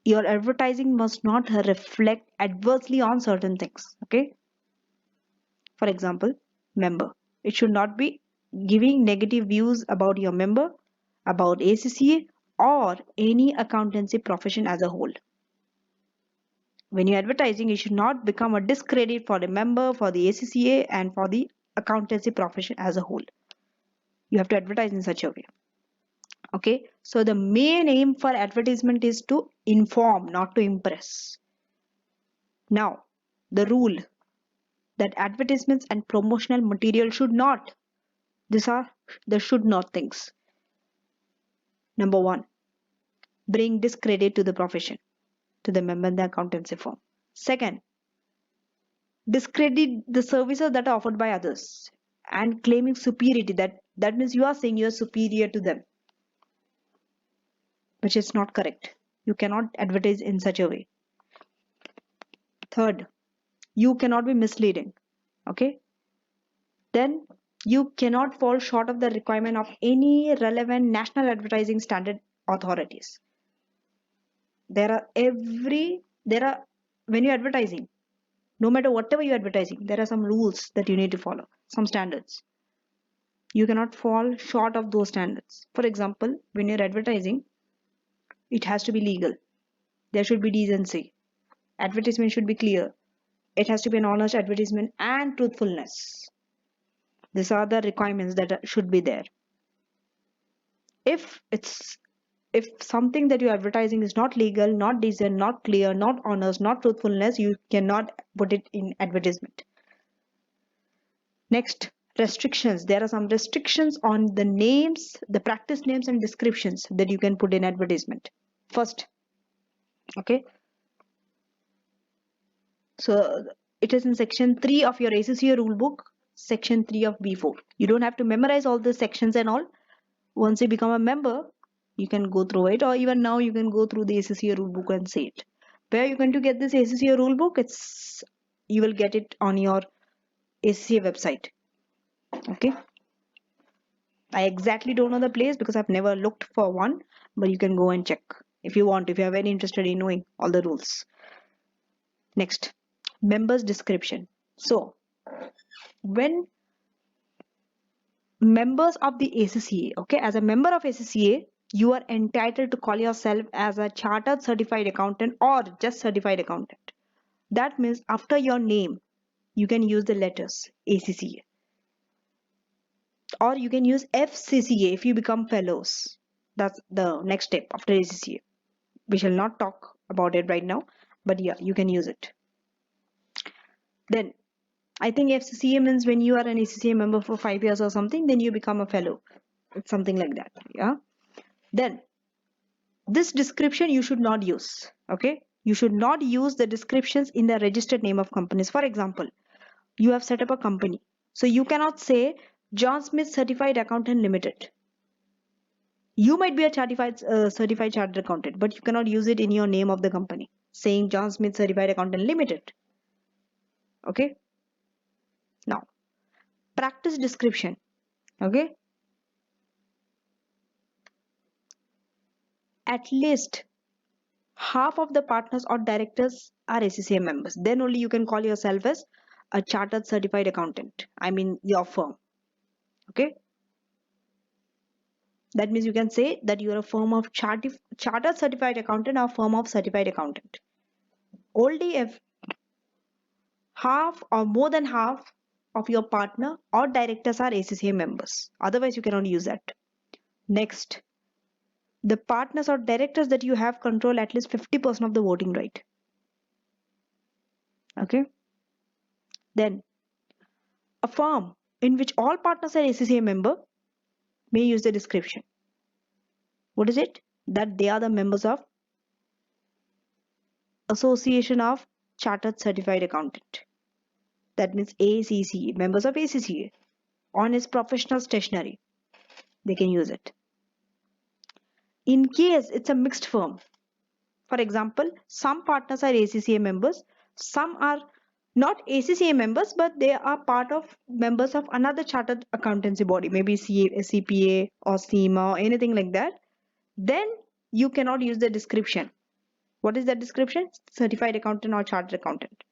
your advertising must not reflect adversely on certain things. Okay, for example, member, it should not be giving negative views about your member, about ACCA, or any accountancy profession as a whole. When you're advertising, it should not become a discredit for the member, for the ACCA, and for the accountancy profession as a whole. You have to advertise in such a way. Okay, so the main aim for advertisement is to inform, not to impress. Now, the rule that advertisements and promotional material should not, these are the should not things. Number one, bring discredit to the profession, to the member and the accountancy firm. Second, discredit the services that are offered by others and claiming superiority. That means you are saying you are superior to them, which is not correct. You cannot advertise in such a way. Third, you cannot be misleading. Okay, then you cannot fall short of the requirement of any relevant national advertising standard authorities. There are when you're advertising, no matter whatever you're advertising, there are some rules that you need to follow, some standards. You cannot fall short of those standards. For example, when you're advertising, it has to be legal. There should be decency. Advertisement should be clear. It has to be an honest advertisement and truthfulness. These are the requirements that should be there. If it's if something that you're advertising is not legal, not decent, not clear, not honest, not truthfulness, you cannot put it in advertisement. Next, restrictions. There are some restrictions on the names, the practice names and descriptions that you can put in advertisement. First, okay, so it is in section 3 of your ACCA rulebook, section 3 of B4. You don't have to memorize all the sections and all. Once you become a member, you can go through it, or even now you can go through the ACCA rulebook and see it. Where are you going to get this ACCA rulebook? You will get it on your ACCA website. Okay. I exactly don't know the place because I've never looked for one, but you can go and check if you want, if you are very interested in knowing all the rules. Next, members description. So when members of the ACCA, okay, as a member of ACCA, you are entitled to call yourself as a chartered certified accountant or just certified accountant. That means after your name, you can use the letters ACCA, or you can use FCCA if you become fellows. That's the next step after ACCA. We shall not talk about it right now, but yeah, you can use it. Then I think FCCA means when you are an ACCA member for 5 years or something, then you become a fellow. It's something like that. Yeah. Then this description you should not use. Okay. You should not use the descriptions in the registered name of companies. For example, you have set up a company. So you cannot say John Smith Certified Accountant Limited. You might be a certified chartered accountant, but you cannot use it in your name of the company, saying John Smith Certified Accountant Limited. Okay. Now, practice description. Okay. At least half of the partners or directors are ACCA members. Then only you can call yourself as a chartered certified accountant. I mean your firm. Okay. That means you can say that you are a firm of chartered certified accountant or firm of certified accountant. Only if half or more than half of your partner or directors are ACCA members. Otherwise, you cannot use that. Next, the partners or directors that you have control at least 50% of the voting right. Okay. Then, a firm in which all partners are ACCA member may use the description. What is it? That they are the members of Association of Chartered Certified Accountant. That means ACCA, members of ACCA. On his professional stationery, they can use it. In case it's a mixed firm, for example, some partners are ACCA members, some are not ACCA members, but they are part of members of another chartered accountancy body, maybe CPA or SEMA or anything like that. Then you cannot use the description. What is that description? Certified accountant or chartered accountant.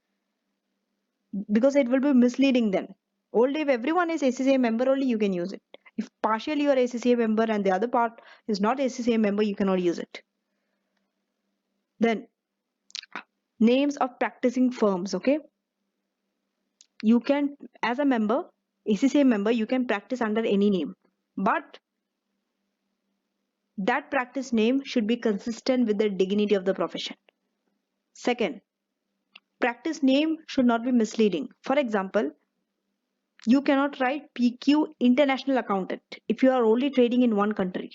Because it will be misleading then. Only if everyone is ACCA member, only you can use it. If partially you are ACCA member and the other part is not ACCA member, you cannot use it. Then names of practicing firms. Okay, you can, as a member, ACCA member, you can practice under any name, but that practice name should be consistent with the dignity of the profession. Second, practice name should not be misleading. For example, you cannot write PQ International Accountant if you are only trading in one country.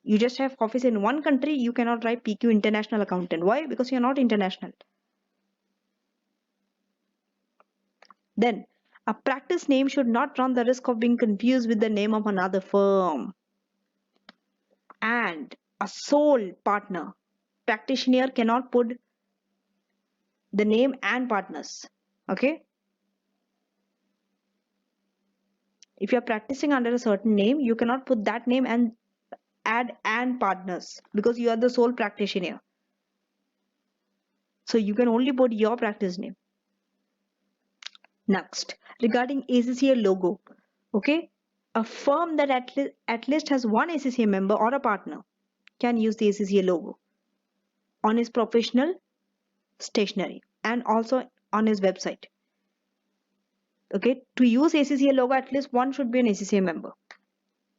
You just have office in one country, you cannot write PQ International Accountant. Why? Because you are not international. Then, a practice name should not run the risk of being confused with the name of another firm. And a sole partner practitioner cannot put the name and partners. Okay. If you're practicing under a certain name, you cannot put that name and add and partners because you are the sole practitioner. So you can only put your practice name. Next, regarding ACCA logo, okay, a firm that at least has one ACCA member or a partner can use the ACCA logo on his professional stationery and also on his website. Okay, to use ACCA logo, at least one should be an ACCA member.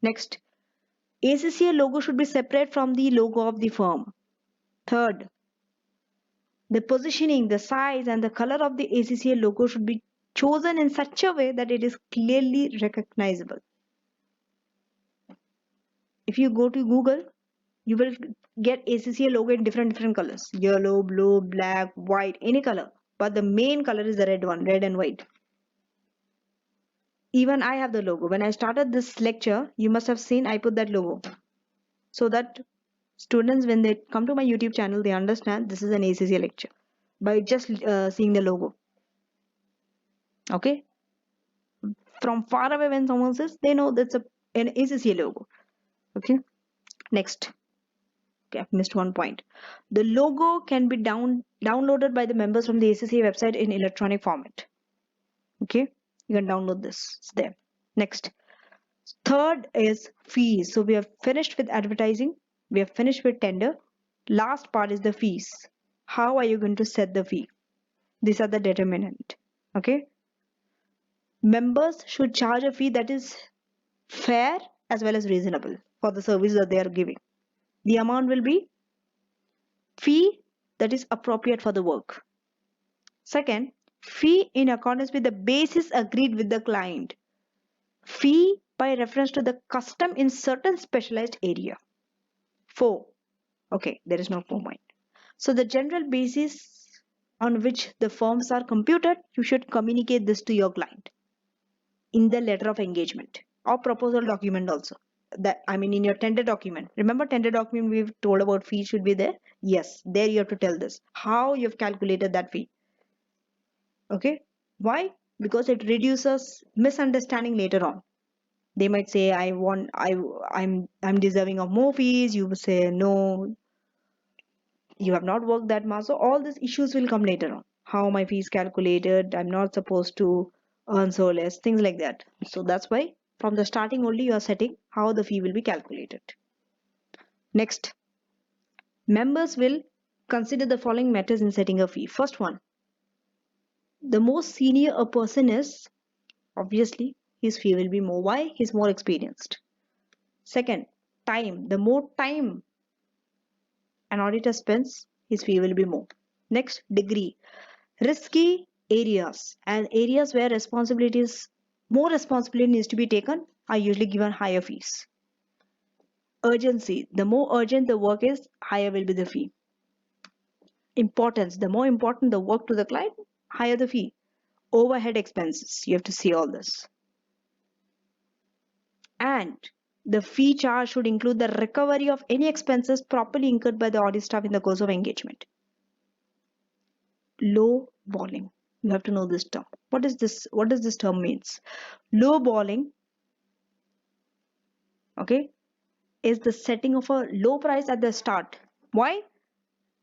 Next, ACCA logo should be separate from the logo of the firm. Third, the positioning, the size, and the color of the ACCA logo should be chosen in such a way that it is clearly recognizable. If you go to Google, you will get ACCA logo in different colors: yellow, blue, black, white, any color. But the main color is the red one, red and white. Even I have the logo. When I started this lecture, you must have seen I put that logo so that students, when they come to my YouTube channel, they understand this is an ACCA lecture by just seeing the logo. Okay, from far away, when someone says, they know that's an ACCA logo. Okay, next. Okay, I've missed one point. The logo can be downloaded by the members from the ACCA website in electronic format. Okay, you can download this. It's there. Next, third is fees. So we have finished with advertising. We have finished with tender. Last part is the fees. How are you going to set the fee? These are the determinant. Okay, members should charge a fee that is fair as well as reasonable for the service that they are giving. The amount will be fee that is appropriate for the work. Second, fee in accordance with the basis agreed with the client. Fee by reference to the custom in certain specialized area. 4. Okay, there is no 4 point. So the general basis on which the firms are computed, you should communicate this to your client in the letter of engagement or proposal document also. That, I mean, in your tender document. Remember, tender document we've told about fee should be there. Yes, there you have to tell this how you've calculated that fee. Okay, why? Because it reduces misunderstanding later on. They might say, I'm deserving of more fees. You will say, no, you have not worked that much. So all these issues will come later on. How my fees calculated? I'm not supposed to earn so less, things like that. So that's why from the starting only you are setting how the fee will be calculated. Next, members will consider the following matters in setting a fee. First one, the more senior a person is, obviously his fee will be more. Why? He's more experienced. Second, time. The more time an auditor spends, his fee will be more. Next, degree. Risky areas and areas where more responsibility needs to be taken are usually given higher fees. Urgency. The more urgent the work is, higher will be the fee. Importance. The more important the work to the client, higher the fee. Overhead expenses. You have to see all this. And the fee charge should include the recovery of any expenses properly incurred by the audit staff in the course of engagement. Low balling. You have to know this term. What is this? What does this term means? Low balling, okay, is the setting of a low price at the start. Why?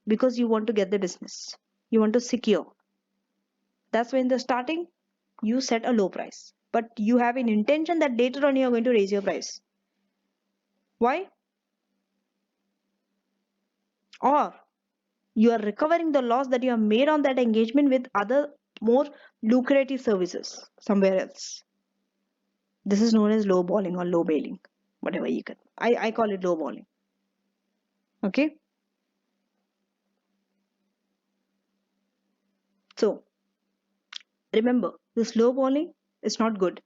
Because you want to get the business. You want to secure. That's why in the starting you set a low price. But you have an intention that later on you are going to raise your price. Why? Or you are recovering the loss that you have made on that engagement with other more lucrative services somewhere else. This is known as low balling or low bailing, whatever you can. I call it low balling. Okay. So remember, this low balling is not good.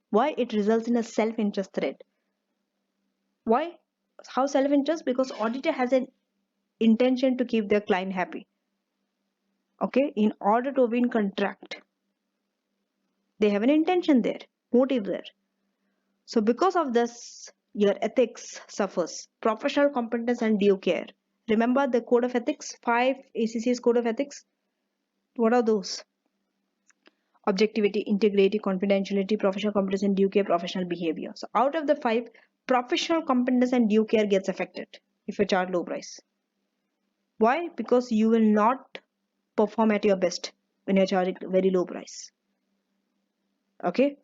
Why? It results in a self-interest threat. Why? How self-interest? Because auditor has an intention to keep their client happy. Okay, in order to win contract, they have an intention there, motive there. So because of this, your ethics suffers. Professional competence and due care. Remember the code of ethics, 5 ACCA's code of ethics. What are those? Objectivity, integrity, confidentiality, professional competence and due care, professional behavior. So out of the 5, professional competence and due care gets affected if you charge low price. Why? Because you will not perform at your best when you're charging very low price. Okay.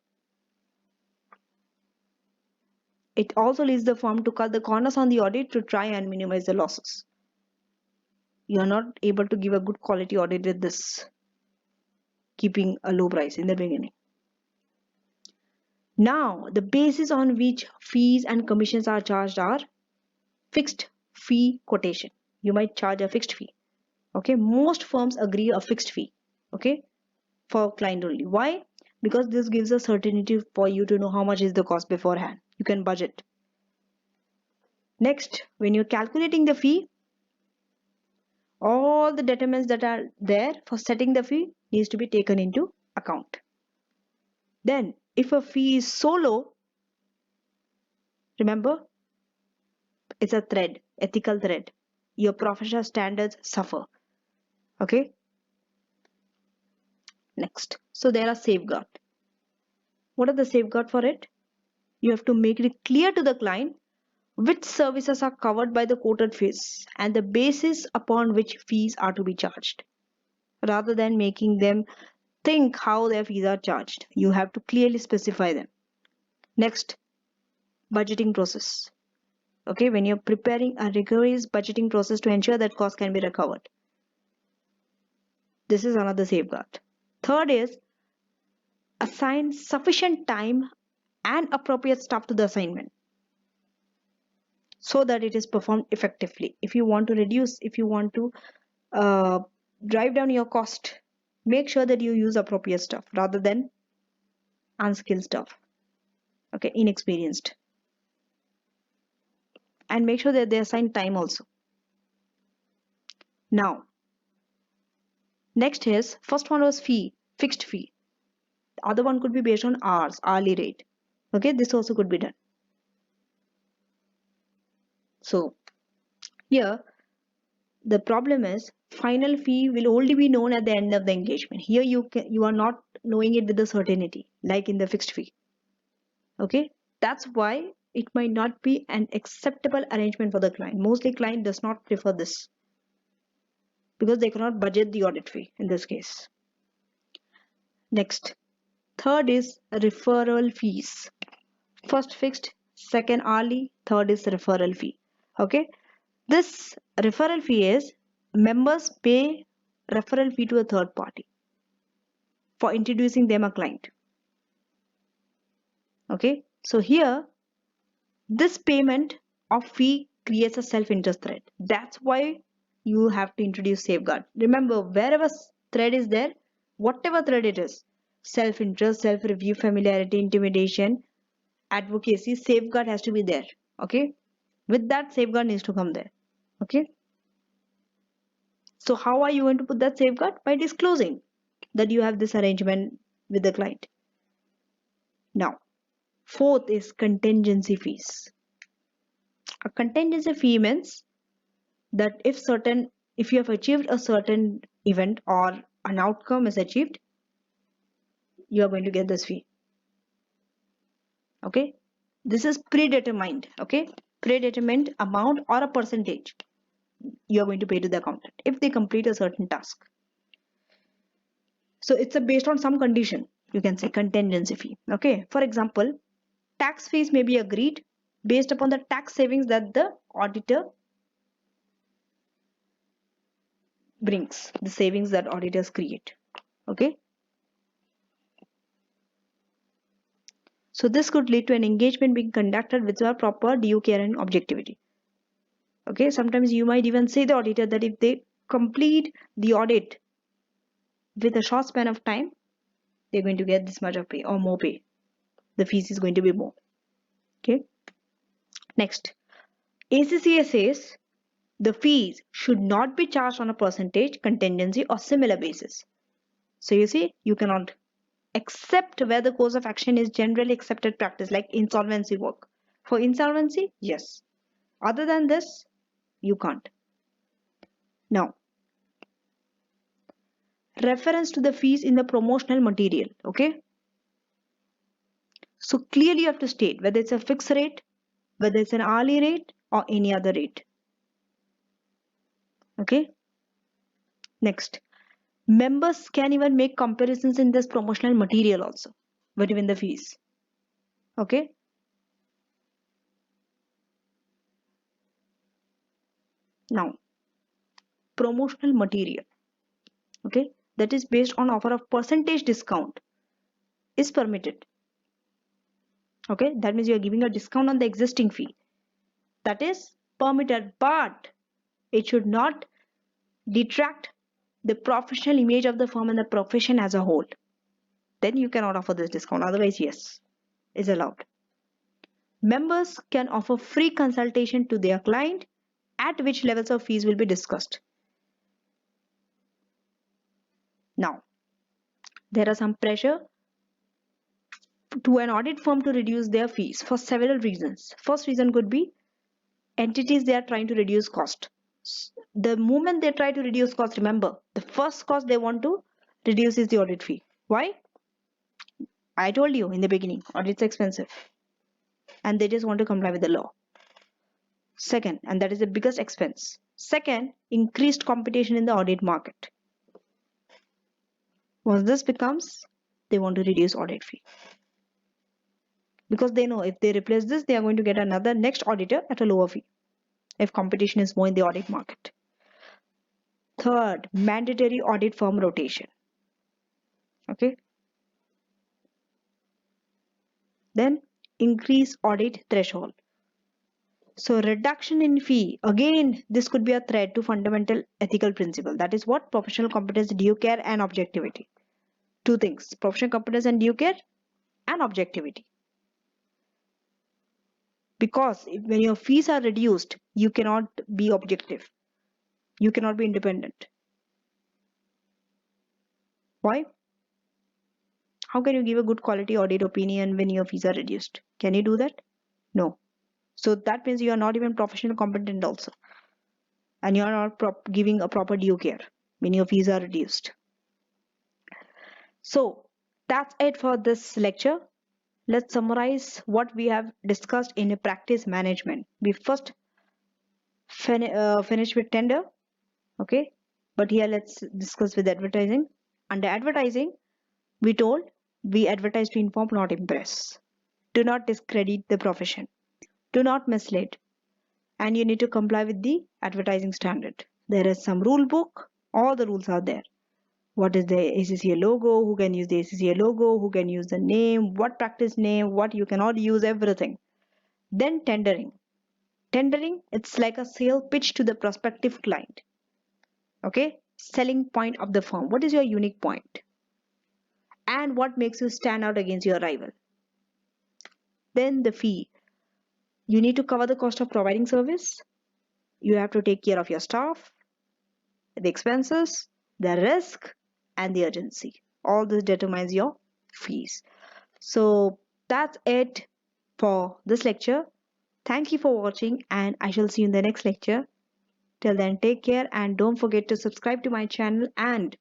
It also leads the firm to cut the corners on the audit to try and minimize the losses. You are not able to give a good quality audit with this, keeping a low price in the beginning. Now, the basis on which fees and commissions are charged are fixed fee quotation. You might charge a fixed fee. Okay, most firms agree a fixed fee. Okay, for client only. Why? Because this gives a certainty for you to know how much is the cost beforehand. You can budget. Next, when you're calculating the fee, all the determinants that are there for setting the fee needs to be taken into account. Then, if a fee is so low, remember, it's a thread, ethical thread. Your professional standards suffer. Okay. Next, so there are safeguards. What are the safeguards for it? You have to make it clear to the client which services are covered by the quoted fees and the basis upon which fees are to be charged. Rather than making them think how their fees are charged, you have to clearly specify them. Next, budgeting process. Okay, when you're preparing a rigorous budgeting process to ensure that cost can be recovered. This is another safeguard. Third is assign sufficient time and appropriate staff to the assignment so that it is performed effectively. If you want to reduce, if you want to drive down your cost, make sure that you use appropriate staff rather than unskilled staff. Okay, inexperienced. And make sure that they assign time also. Now, next is, first one was fee, fixed fee. The other one could be based on hours, hourly rate. Okay, this also could be done. So here the problem is final fee will only be known at the end of the engagement. Here you are not knowing it with the certainty like in the fixed fee. Okay, that's why it might not be an acceptable arrangement for the client. Mostly client does not prefer this because they cannot budget the audit fee in this case. Next, third is referral fees. First fixed, second hourly, third is referral fee. Okay, this referral fee is members pay referral fee to a third party for introducing them a client. Okay, so here this payment of fee creates a self-interest thread. That's why you have to introduce safeguard. Remember, wherever thread is there, whatever thread it is, self-interest, self-review, familiarity, intimidation, advocacy, safeguard has to be there. Okay, with that safeguard needs to come there. Okay, so how are you going to put that safeguard? By disclosing that you have this arrangement with the client. Now, fourth is contingency fees. A contingency fee means that if you have achieved a certain event or an outcome is achieved, you are going to get this fee. Okay, this is predetermined. Okay, predetermined amount or a percentage you are going to pay to the accountant if they complete a certain task. So it's based on some condition. You can say contingency fee. Okay, for example, tax fees may be agreed based upon the tax savings that the auditor brings, the savings that auditors create. Okay, so this could lead to an engagement being conducted with a proper due care and objectivity. Okay, sometimes you might even say the auditor that if they complete the audit with a short span of time, they're going to get this much of pay or more pay. The fees is going to be more. Okay, next, ACCA says the fees should not be charged on a percentage, contingency or similar basis. So you see, you cannot accept where the course of action is generally accepted practice like insolvency work. For insolvency, yes. Other than this, you can't. Now, reference to the fees in the promotional material. Okay, so clearly you have to state whether it's a fixed rate, whether it's an hourly rate or any other rate. Okay, next, Members can even make comparisons in this promotional material also, between the fees. Okay. Now, promotional material, okay, that is based on offer of percentage discount is permitted. Okay, that means you are giving a discount on the existing fee. That is permitted, but it should not detract the professional image of the firm and the profession as a whole. Then you cannot offer this discount. Otherwise, yes, is allowed. Members can offer free consultation to their client, at which levels of fees will be discussed. Now, there are some pressure to an audit firm to reduce their fees for several reasons. First reason could be entities they are trying to reduce cost. The moment they try to reduce cost, remember, the first cost they want to reduce is the audit fee. Why? I told you in the beginning, audit's expensive and they just want to comply with the law. Second, and that is the biggest expense. Second, increased competition in the audit market. Once this becomes, they want to reduce audit fee. Because they know if they replace this, they are going to get another next auditor at a lower fee if competition is more in the audit market. Third, mandatory audit firm rotation. Okay. Then increase audit threshold. So reduction in fee, again, this could be a threat to fundamental ethical principle. That is what? Professional competence, due care and objectivity. Two things, professional competence and due care and objectivity. Because when your fees are reduced, you cannot be objective. You cannot be independent. Why? How can you give a good quality audit opinion when your fees are reduced? Can you do that? No. So that means you are not even professional competent also. And you are not giving a proper due care when your fees are reduced. So that's it for this lecture. Let's summarize what we have discussed in a practice management. We first finish with tender. Okay. But here let's discuss with advertising. Under advertising, we told we advertise to inform, not impress. Do not discredit the profession. Do not mislead. And you need to comply with the advertising standard. There is some rule book. All the rules are there. What is the ACCA logo? Who can use the ACCA logo? Who can use the name? What practice name? What you cannot use? Everything. Then tendering. Tendering, it's like a sale pitch to the prospective client. Okay? Selling point of the firm. What is your unique point? And what makes you stand out against your rival? Then the fee. You need to cover the cost of providing service. You have to take care of your staff, the expenses, the risk, and the urgency. All this determines your fees. So that's it for this lecture. Thank you for watching, and I shall see you in the next lecture. Till then, take care and don't forget to subscribe to my channel, and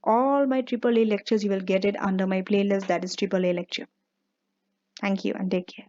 all my AAA lectures you will get it under my playlist, that is AAA lecture. Thank you and take care.